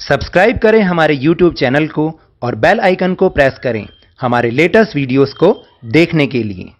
Subscribe करें हमारे YouTube channel को और बेल आइकन को प्रेस करें हमारे लेटेस्ट वीडियोस को देखने के लिए।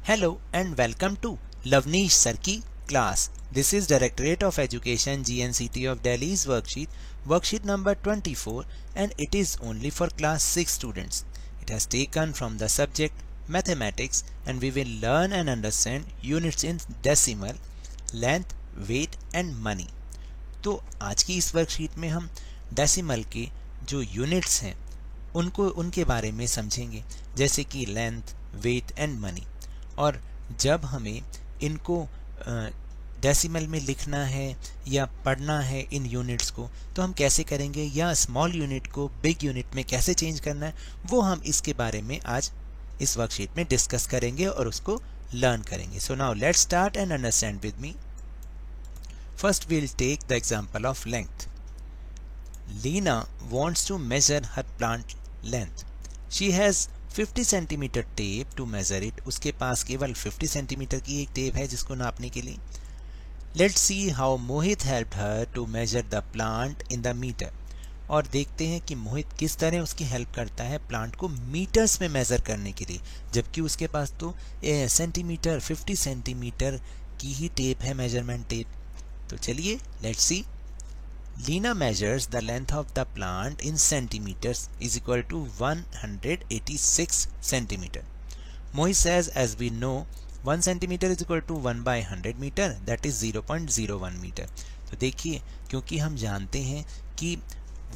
Hello and welcome to Lavneesh Sir की class. This is Directorate of Education GNCT of Delhi's worksheet number 24, and it is only for class 6 students. It has taken from the subject mathematics, and we will learn and understand units in decimal, length, weight and money. तो आज की इस worksheet में हम decimal के जो units हैं उनके बारे में समझेंगे, जैसे कि लेंथ, वेट एंड मनी। और जब हमें इनको डेसिमल में लिखना है या पढ़ना है इन यूनिट्स को, तो हम कैसे करेंगे, या स्मॉल यूनिट को बिग यूनिट में कैसे चेंज करना है, वो हम इसके बारे में आज इस वर्कशीट में डिस्कस करेंगे और उसको लर्न करेंगे। So now let's start and understand with me. First we'll take the example of length. Lena wants to measure her plant length. She has 50 centimeter tape to measure it. उसके पास केवल 50 centimeter की एक tape है जिसको नापने के लिए। Let's see how Mohit helped her to measure the plant in the meter. और देखते हैं कि मोहित किस तरह उसकी हेल्प करता है प्लांट को मीटर्स में मेजर करने के लिए, जबकि उसके पास तो सेंटीमीटर 50 सेंटीमीटर की ही टेप है, मेजरमेंट टेप। तो चलिए let's see. Leena measures the length of the plant in centimetres is equal to 186 centimetre. Mohit says as we know 1 centimetre is equal to 1/100 metre, that is 0.01 metre. तो देखिए, क्योंकि हम जानते हैं कि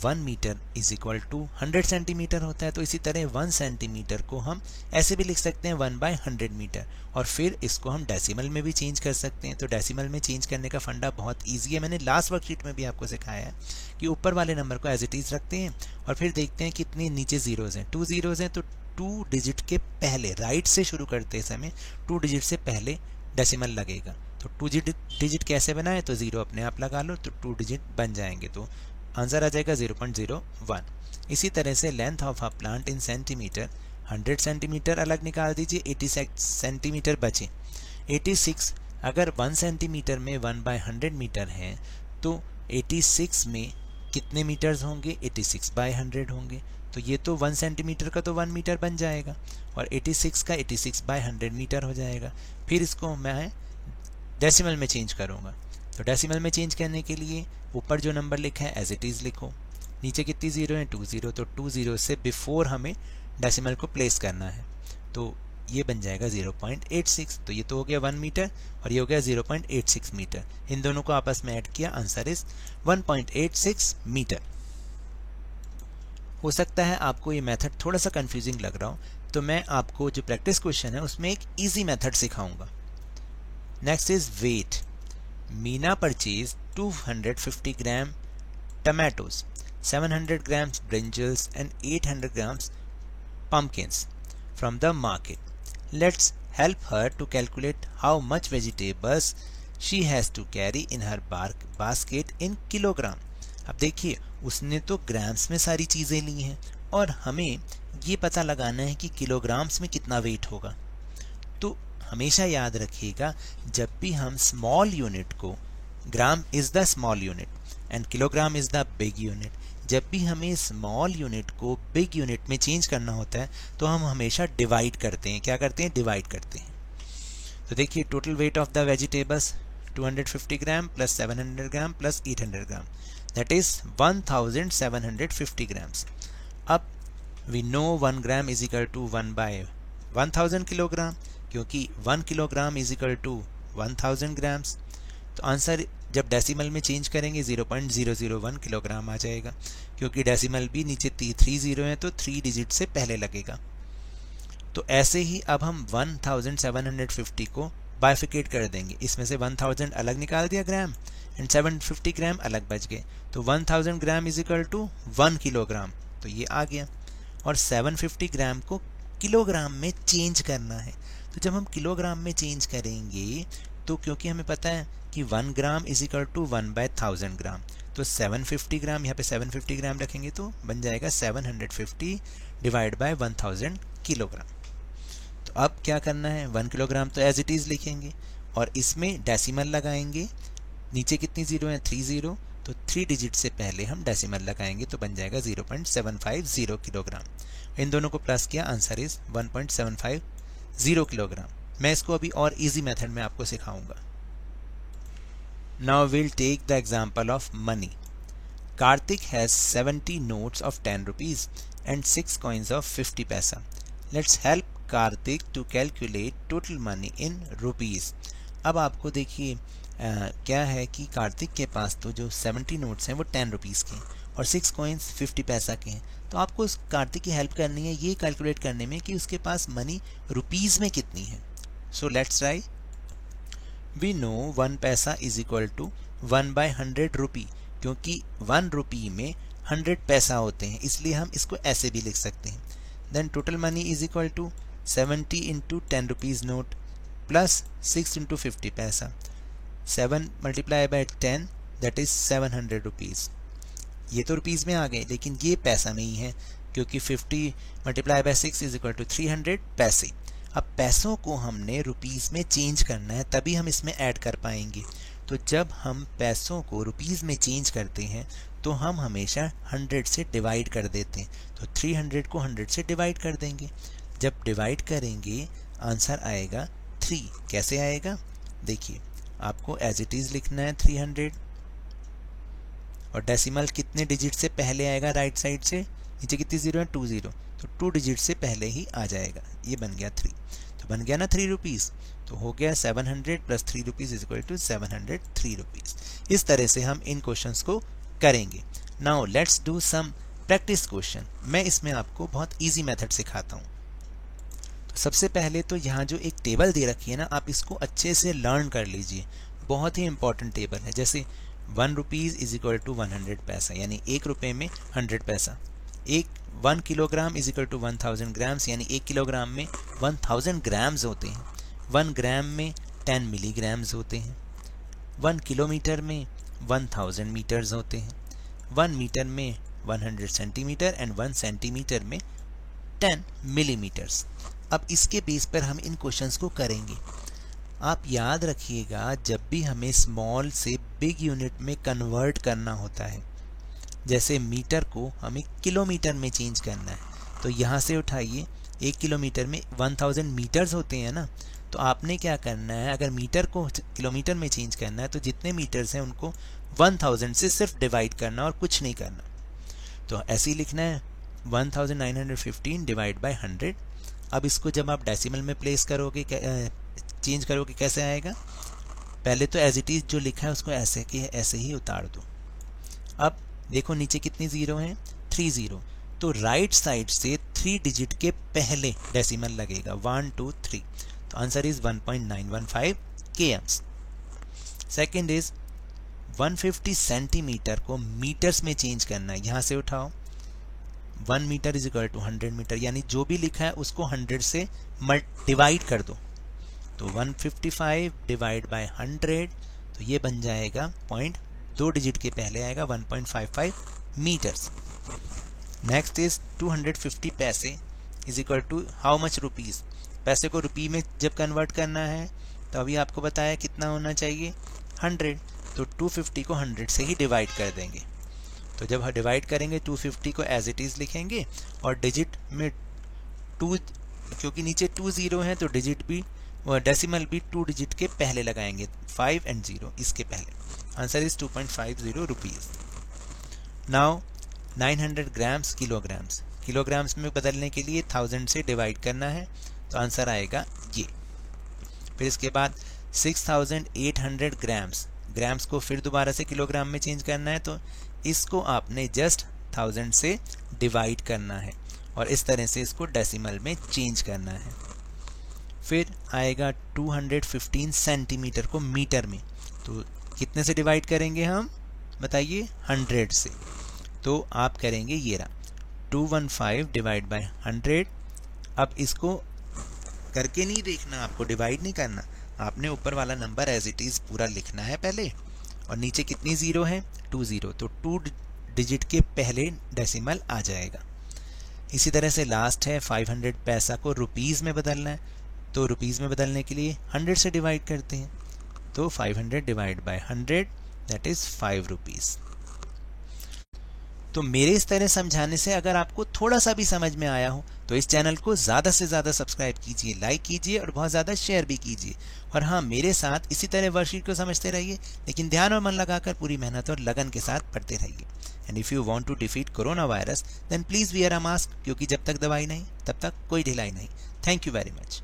1 metre is equal to 100 centimetre होता है, तो इसी तरह 1 सेंटीमीटर को हम ऐसे भी लिख सकते हैं 1/100 मीटर, और फिर इसको हम डेसिमल में भी चेंज कर सकते हैं। तो डेसिमल में चेंज करने का फंडा बहुत इजी है, मैंने लास्ट वर्कशीट में भी आपको सिखाया है कि ऊपर वाले नंबर को एज इट इज रखते हैं और फिर देखते हैं कितने नीचे जीरोज हैं। 2 जीरोज हैं, तो 2 डिजिट के पहले, राइट से शुरू करते समय 2 डिजिट से पहले डेसिमल लगेगा। तो 2 डिजिट कैसे बनाए, तो 0 अपने आप लगा लो, तो 2 डिजिट बन जाएंगे, तो आंसर आ जाएगा 0.01। इसी तरह से length of a plant in centimetre, 100 centimetre अलग निकाल दीजिए, 86 सेंटीमीटर बचे। 86 अगर 1 सेंटीमीटर में 1/100 मीटर है, तो 86 में कितने मीटर्स होंगे, 86/100 होंगे। तो ये तो 1 सेंटीमीटर का तो 1 मीटर बन जाएगा, और 86 का 86/100 मीटर हो जाएगा। फिर इसको मैं डेसिमल में चेंज करूँगा। तो डेसिमल में चेंज करने के लिए ऊपर जो नंबर लिखा है एज इट इज़ लिखो, नीचे कितनी जीरो है, 2 जीरो, तो 2 जीरो से बिफोर हमें डेसिमल को प्लेस करना है। तो ये बन जाएगा 0.86। तो ये तो हो गया 1 मीटर और ये हो गया 0.86 मीटर। इन दोनों को आपस में ऐड किया, आंसर इज 1.86 मीटर। हो सकता है आपको ये मेथड थोड़ा सा कंफ्यूजिंग लग रहा हो, तो मैं आपको जो प्रैक्टिस क्वेश्चन है उसमें एक ईजी मेथड सिखाऊंगा। Next is weight. Meena purchased 250 gram tomatoes, 700 grams brinjals and 800 grams pumpkins from the market. Let's help her to calculate how much vegetables she has to carry in her basket in kilogram. अब देखिए, उसने तो grams में सारी चीज़ें ली हैं और हमें ये पता लगाना है कि किलोग्राम्स में कितना वेट होगा। तो हमेशा याद रखिएगा, जब भी हम स्मॉल यूनिट को, gram is the small unit and kilogram is the big unit, जब भी हमें स्मॉल यूनिट को बिग यूनिट में चेंज करना होता है तो हम हमेशा डिवाइड करते हैं। क्या करते हैं, डिवाइड करते हैं। तो देखिए, total weight of the vegetables 250 gram plus 700 gram plus 800 gram, that is 1750 grams. अब we know 1 gram is equal to 1/1000 kilogram, क्योंकि 1 kilogram is equal to 1000 grams. तो आंसर जब डेसिमल में चेंज करेंगे 0.001 किलोग्राम आ जाएगा, क्योंकि डेसिमल भी नीचे 3 जीरो है, तो 3 डिजिट से पहले लगेगा। तो ऐसे ही अब हम 1750 को बाइफिकेट कर देंगे, इसमें से 1000 अलग निकाल दिया ग्राम एंड 750 ग्राम अलग बच गए, तो 1000 gram is equal to 1 kilogram, तो ये आ गया। और 750 ग्राम को किलोग्राम में चेंज करना है। तो जब हम किलोग्राम में चेंज करेंगे, तो क्योंकि हमें पता है कि 1 ग्राम इज इक्वल टू 1/1000 ग्राम, तो 750 ग्राम, यहाँ पे 750 ग्राम रखेंगे तो बन जाएगा 750 डिवाइड बाय 1000 किलोग्राम। तो अब क्या करना है, 1 किलोग्राम तो एज इट इज़ लिखेंगे और इसमें डेसिमल लगाएंगे। नीचे कितनी ज़ीरो हैं, 3 ज़ीरो, तो 3 डिजिट से पहले हम डेसिमल लगाएंगे तो बन जाएगा 0.750 किलोग्राम। इन दोनों को प्लस किया, आंसर इज 1.750 किलोग्राम। मैं इसको अभी और इजी मेथड में आपको सिखाऊंगा। Now will take the example of money. Karthik has 70 notes of 10 rupees and 6 coins of 50 paisa. Let's help Karthik to calculate total money in rupees. अब आपको देखिए क्या है कि कार्तिक के पास तो जो 70 नोट्स हैं वो 10 रुपीज़ के हैं और 6 कॉइन्स 50 पैसा के हैं। तो आपको उस कार्तिक की हेल्प करनी है ये कैलकुलेट करने में कि उसके पास मनी रुपीज़ में कितनी है। So let's try. We know 1 paisa is equal to 1/100 रुपी, क्योंकि 1 रुपी में 100 पैसा होते हैं, इसलिए हम इसको ऐसे भी लिख सकते हैं। Then total money is equal to 70 into 10 rupees note plus 6 into 50 paisa. 7 multiply by 10 that is 700 rupees. ये तो रुपीज़ में आ गए, लेकिन ये पैसा में ही है क्योंकि 50 multiply by 6 is equal to 300 पैसे। अब पैसों को हमने रुपीज़ में चेंज करना है, तभी हम इसमें ऐड कर पाएंगे। तो जब हम पैसों को रुपीज़ में चेंज करते हैं तो हम हमेशा 100 से डिवाइड कर देते हैं। तो 300 को 100 से डिवाइड कर देंगे। जब डिवाइड करेंगे आंसर आएगा 3। कैसे आएगा, देखिए आपको एज इट इज़ लिखना है 300 और डेसिमल कितने डिजिट से पहले आएगा, राइट साइड से। नीचे कितनी ज़ीरो है, 2 ज़ीरो, तो 2 डिजिट से पहले ही आ जाएगा। ये बन गया 3, तो बन गया ना 3 रुपीज़। तो हो गया 700 plus 3 rupees is equal to 703 rupees. इस तरह से हम इन क्वेश्चंस को करेंगे। Now let's do some practice question. मैं इसमें आपको बहुत इजी मेथड सिखाता हूँ। तो सबसे पहले तो यहाँ जो एक टेबल दे रखी है ना, आप इसको अच्छे से लर्न कर लीजिए। बहुत ही इंपॉर्टेंट टेबल है। जैसे 1 रुपीज़ इज इक्वल टू 100 पैसा, यानी 1 रुपये में 100 पैसा। 1 kilogram is equal to 1000 grams, यानी 1 किलोग्राम में 1000 ग्राम्स होते हैं। 1 ग्राम में 10 मिलीग्राम्स होते हैं। 1 किलोमीटर में 1000 मीटर्स होते हैं। 1 मीटर में 100 सेंटीमीटर एंड 1 सेंटीमीटर में 10 मिलीमीटर्स। अब इसके बेस पर हम इन क्वेश्चंस को करेंगे। आप याद रखिएगा, जब भी हमें स्मॉल से बिग यूनिट में कन्वर्ट करना होता है, जैसे मीटर को हमें किलोमीटर में चेंज करना है, तो यहाँ से उठाइए 1 किलोमीटर में 1000 मीटर्स होते हैं ना, तो आपने क्या करना है, अगर मीटर को किलोमीटर में चेंज करना है तो जितने मीटर्स हैं उनको 1000 से सिर्फ डिवाइड करना और कुछ नहीं करना। तो ऐसे ही लिखना है 1915 डिवाइड बाय 100। अब इसको जब आप डेसिमल में प्लेस करोगे, चेंज करोगे, कैसे आएगा, पहले तो एज इट इज जो लिखा है उसको ऐसे के ऐसे ही उतार दो। अब देखो नीचे कितनी ज़ीरो हैं, 3 ज़ीरो, तो राइट साइड से 3 डिजिट के पहले डेसिमल लगेगा, 1 2 3, तो answer is 1.915 kms। Second is 150 centimetre को मीटर्स में चेंज करना है। यहाँ से उठाओ 1 metre is equal to 100 metre, यानी जो भी लिखा है उसको 100 से डिवाइड कर दो। तो 155 डिवाइड बाय 100, तो ये बन जाएगा 2 डिजिट के पहले आएगा 1.55 मीटर्स। नेक्स्ट इज 250 पैसे is equal to how much rupees. पैसे को रुपी में जब कन्वर्ट करना है तो अभी आपको बताया कितना होना चाहिए, 100, तो 250 को 100 से ही डिवाइड कर देंगे। तो जब डिवाइड करेंगे 250 को एज इट इज़ लिखेंगे और डिजिट में 2, क्योंकि नीचे 2 ज़ीरो हैं तो डिजिट भी डेसिमल भी 2 डिजिट के पहले लगाएंगे, 5 एंड 0 इसके पहले। Answer is 2.50 rupees. Now 900 grams kilograms, kilograms में बदलने के लिए 1000 से डिवाइड करना है, तो आंसर आएगा ये। फिर इसके बाद 6800 ग्राम्स, ग्राम्स को फिर दोबारा से किलोग्राम में चेंज करना है, तो इसको आपने जस्ट 1000 से डिवाइड करना है और इस तरह से इसको डेसिमल में चेंज करना है। फिर आएगा 215 सेंटीमीटर को मीटर में, तो कितने से डिवाइड करेंगे हम, बताइए, 100 से। तो आप करेंगे ये रहा 215 डिवाइड बाय 100। अब इसको करके नहीं देखना, आपको डिवाइड नहीं करना, आपने ऊपर वाला नंबर एज इट इज़ पूरा लिखना है पहले, और नीचे कितनी ज़ीरो है, 2 ज़ीरो, तो 2 डिजिट के पहले डेसिमल आ जाएगा। इसी तरह से लास्ट है 500 पैसा को रुपीज़ में बदलना है, तो रुपीज़ में बदलने के लिए 100 से डिवाइड करते हैं, तो 500 divide by 100 that is 5 rupees. तो मेरे इस तरह समझाने से अगर आपको थोड़ा सा भी समझ में आया हो तो इस चैनल को ज़्यादा से ज़्यादा सब्सक्राइब कीजिए, लाइक कीजिए और बहुत ज़्यादा शेयर भी कीजिए। और हाँ, मेरे साथ इसी तरह वर्कशीट को समझते रहिए, लेकिन ध्यान और मन लगाकर पूरी मेहनत और लगन के साथ पढ़ते रहिए। And if you want to defeat corona virus then please wear a mask, क्योंकि जब तक दवाई नहीं तब तक कोई ढिलाई नहीं। Thank you very much.